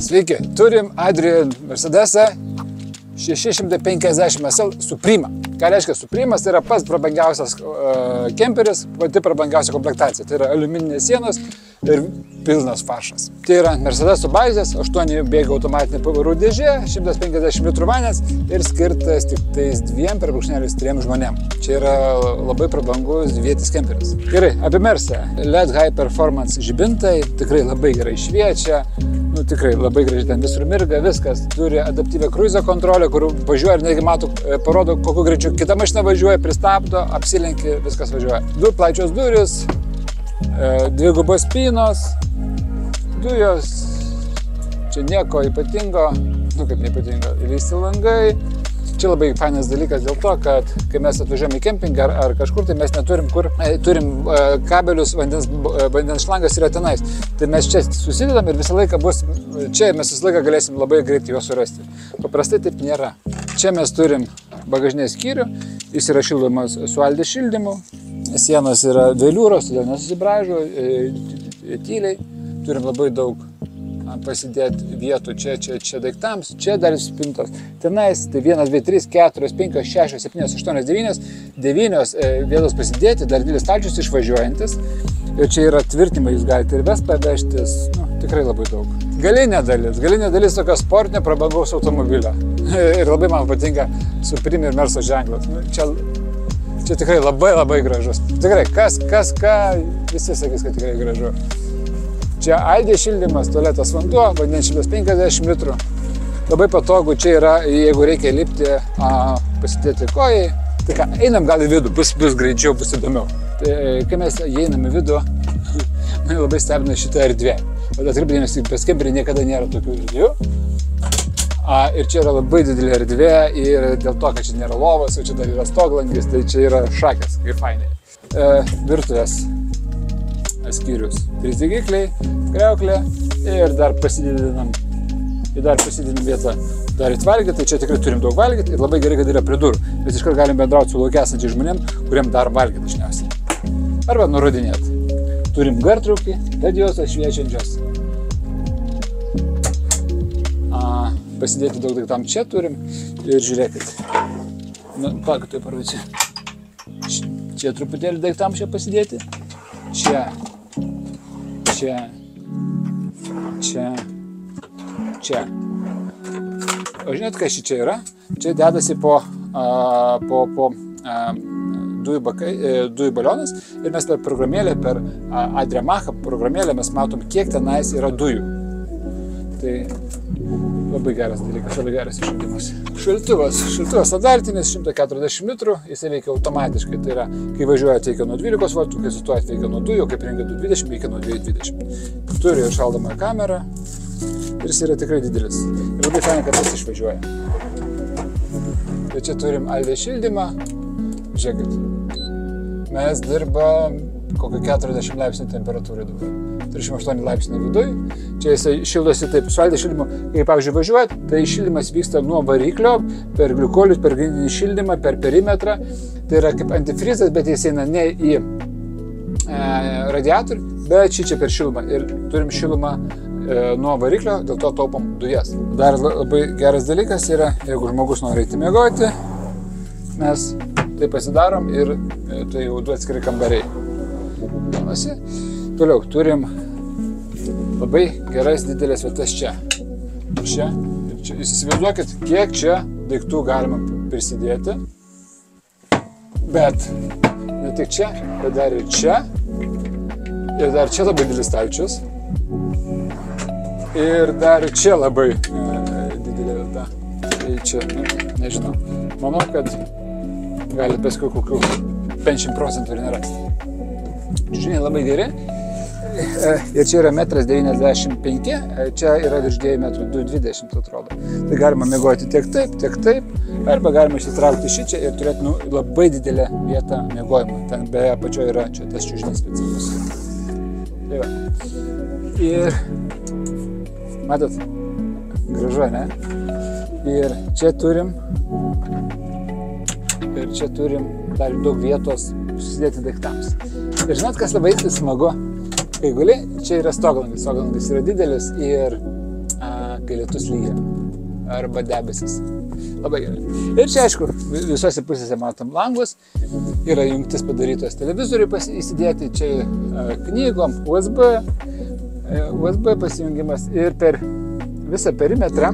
Sveiki, turim Adrian Mercedesą 650 SL Supreme. Ką reiškia Supreme'as? Tai yra pats prabangiausias kemperis, pati prabangiausia komplektacija. Tai yra aliumininės sienos ir pilnas fašas. Tai yra Mercedeso bazės, 8 bėgių automatinė pavarų dėžė, 150 litrų vanės ir skirtas tik tais 2/3 žmonėm. Čia yra labai prabangus dvietis kemperis. Gerai, apie Mercę. LED High Performance žibintai, tikrai labai gerai šviečia. Tikrai labai gražiai ten visur mirga, viskas. Turi adaptyvę kruizo kontrolę, kur važiuoja ir netgi mato, parodo, kokiu greičiu kita mašina važiuoja, pristabdo, apsilenki, viskas važiuoja. Du plačios duris, dvigubos spynos, dujos, čia nieko ypatingo, kaip neypatingo, įlysti langai. Čia labai fainas dalykas dėl to, kad kai mes atvažiuojame į kempingą ar kažkur, tai mes neturim kur, turim kabelius, vandens šlangas yra tenais. Tai mes čia susidedam ir visą laiką bus čia ir mes visą laiką galėsim labai greitai juos surasti. Paprastai taip nėra. Čia mes turim bagažinės skyrių, jis yra šildomas su Aldės šildymu, sienos yra veliūros, todėl nesusibraižo, tyliai, turim labai daug pasidėti vietų čia daiktams, čia dar spintos. Tenais tai 1, 2, 3, 4, 5, 6, 7, 8, 9 vietos pasidėti, dar didelis stalčius išvažiuojantis. Ir čia yra tvirtinimai, jūs galite ir Vespą vežtis, tikrai labai daug. Galinė dalis tokio sportinio prabangaus automobilio. Ir labai man patinka Supreme ir Merso ženklas. Čia tikrai labai gražus. Tikrai, kas ką, visi sakys, kad tikrai gražu. Čia Aldės šildymas, tualetas vanduo, vandens 150 litrų. Labai patogu, čia yra, jeigu reikia lipti, pasidėti kojai. Tai ką, einam gal į vidų, bus greičiau, bus įdomiau. Tai kai mes einam į vidų, man labai stebina šitą erdvė. Bet atkreipdėmės, pas kemperį niekada nėra tokių erdvių. Ir čia yra labai didelė erdvė ir dėl to, kad čia nėra lovos, o čia dar yra stoglangis, tai čia yra šakės, kaip fainai. Virtuvės skyrius. 3 degikliai, kriauklė ir dar pasididinam vietą daryt valgyti, tai čia tikrai turim daug valgyti ir labai gerai, kad yra prie durų. Mes iškart galim bendrauti su lauke esančiais žmonėm, kuriem dar valgyti dažniausiai. Arba nurodinėti. Turim gartraukį, radiosas šviečiančios. Pasidėti daug daiktam čia turim ir žiūrėkit. Tai parodžiu. Čia truputėlį daiktam čia pasidėti. Čia. O žinot, kas čia yra? Čia dedasi po dujų balionas ir mes per programėlę, per Adriamacha programėlę mes matom, kiek tenais yra dujų. Tai labai geras dalykas, labai geras iššildymas. Šaldytuvas standartinis, 140 litrų, jisai veikia automatiškai. Tai yra, kai važiuojate veikia nuo 12 voltų, kai sutuojat veikia nuo dujų, kai prijungia 220, veikia nuo 220. Turi ir šaldomąją kamerą ir jis yra tikrai didelis. Ir labai fainai, kad jis išvažiuoja. Tai čia turim Aldės šildymą. Žiūrėkit, mes dirbam kokį 40 laipsnių temperatūrą dabar. 38 laipsnių viduj. Čia jisai šildosi taip, su Aldės šildymu, kai, pavyzdžiui, važiuojat, tai šildymas vyksta nuo variklio, per glikolius, per grindinį šildymą, per perimetrą. Tai yra kaip antifrizas, bet jis eina ne į radiatorių, bet čia per šilumą. Ir turim šilumą nuo variklio, dėl to taupom dujas. Dar labai geras dalykas yra, jeigu žmogus nori eiti miegoti, mes tai pasidarom ir tai jau du atskiri kambariai. Toliau turim labai geras didelės vietas čia. Čia. Jūs įsivaizduokit, kiek čia daiktų galima prisidėti. Bet ne tik čia, bet dar ir čia. Ir dar čia labai didelis stalčius. Ir dar čia labai didelė vieta. Tai čia, nežinau. Manau, kad gali paskui kokių 50% ir nerasti. Čiužiniai labai geri. Ir čia yra 1,95 m, čia yra virš 2 m, 2,20 atrodo. Tai galima miegoti tiek taip, arba galima išsitraukti šičia ir turėti labai didelę vietą miegojimą. Ten beje apačioje yra čia tas čiužinys specialus. Tai va. Ir matot, gražu, ne? Ir čia turim dar daug vietos susidėti daiktams. Ir žinot, kas labai smagu? Kai guli, čia yra stoglangis yra didelis ir kai lietus lyja arba debesis. Labai gerai. Ir čia, aišku, visose pusėse matom langus, yra jungtis padarytos televizoriui įsidėti, čia knygom, USB pasijungimas ir per visą perimetrą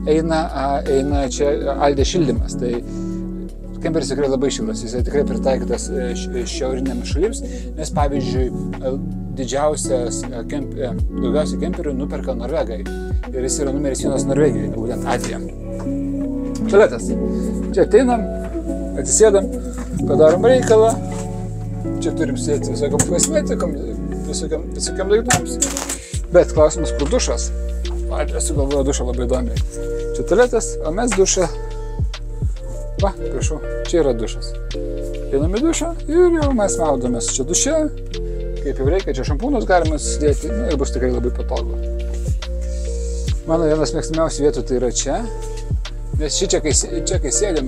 eina čia Aldė šildymas. Tai kemperis tikrai labai šiltas, jis tikrai pritaikytas šiauriniams šalims, nes pavyzdžiui, daugiausiai kemperių nuperka Norvegai ir jis yra numeris 1 Norvegijoje, būtent Azija. Tualetas. Čia ateinam, atsisėdam, padarom reikalą, čia turim sėti visokiam kosmetikom, visokiam daiktams. Bet klausimas, kur dušas? Aš sugalvoju dušą labai įdomiai. Čia tualetas, o mes dušą. Va, prašau, čia yra dušas. Einam į dušą ir jau mes maudomės čia duše. Kaip jau reikia, čia šampūnus galima susidėti ir bus tikrai labai patogu. Mano vienas mėgstamiausių vietų tai yra čia. Nes čia kai sėdėm,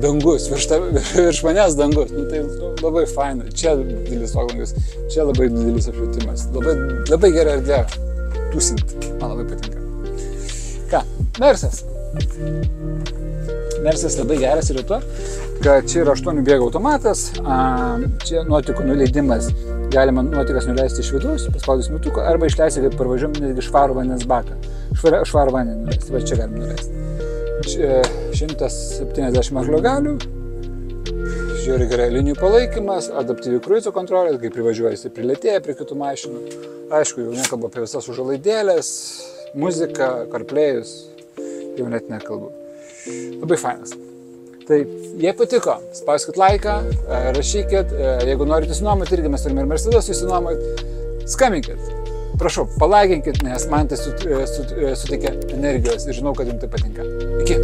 dangus, virš manęs dangus. Tai labai faina. Čia didelis stoglangis, čia labai didelis apšvietimas. Labai gera erdvė tūsinti. Man labai patinka. Ką? Mersas. Mersas labai geras yra tuo, kad čia yra 8 bėgų automatas, čia nuotekų nuleidimas. Galima nuotekas nuleisti iš vidaus, paspaudus mygtuką, arba išleisti, kaip parvažiuom, netgi švarų vandens baką. Švarų vandenį nuleisti, va čia galima nuleisti. 170 maklių galių, žiūri gerai linijų palaikymas, adaptyvi kruizo kontrolė, kai privažiuojasi prilėtėja prie kitų mašinų. Aišku, jau nekalbu apie visas užuolaidėlės, muziką, karplėjus, jau net nekalbu. Labai fainas. Tai jei patiko, spauskit laiką, rašykit, jeigu norite išsinuomoti, irgi mes turime ir Mercedes išsinuomoti, skambinkit. Prašau, palaikinkit, nes man tai suteikia energijos ir žinau, kad jums tai patinka. Iki.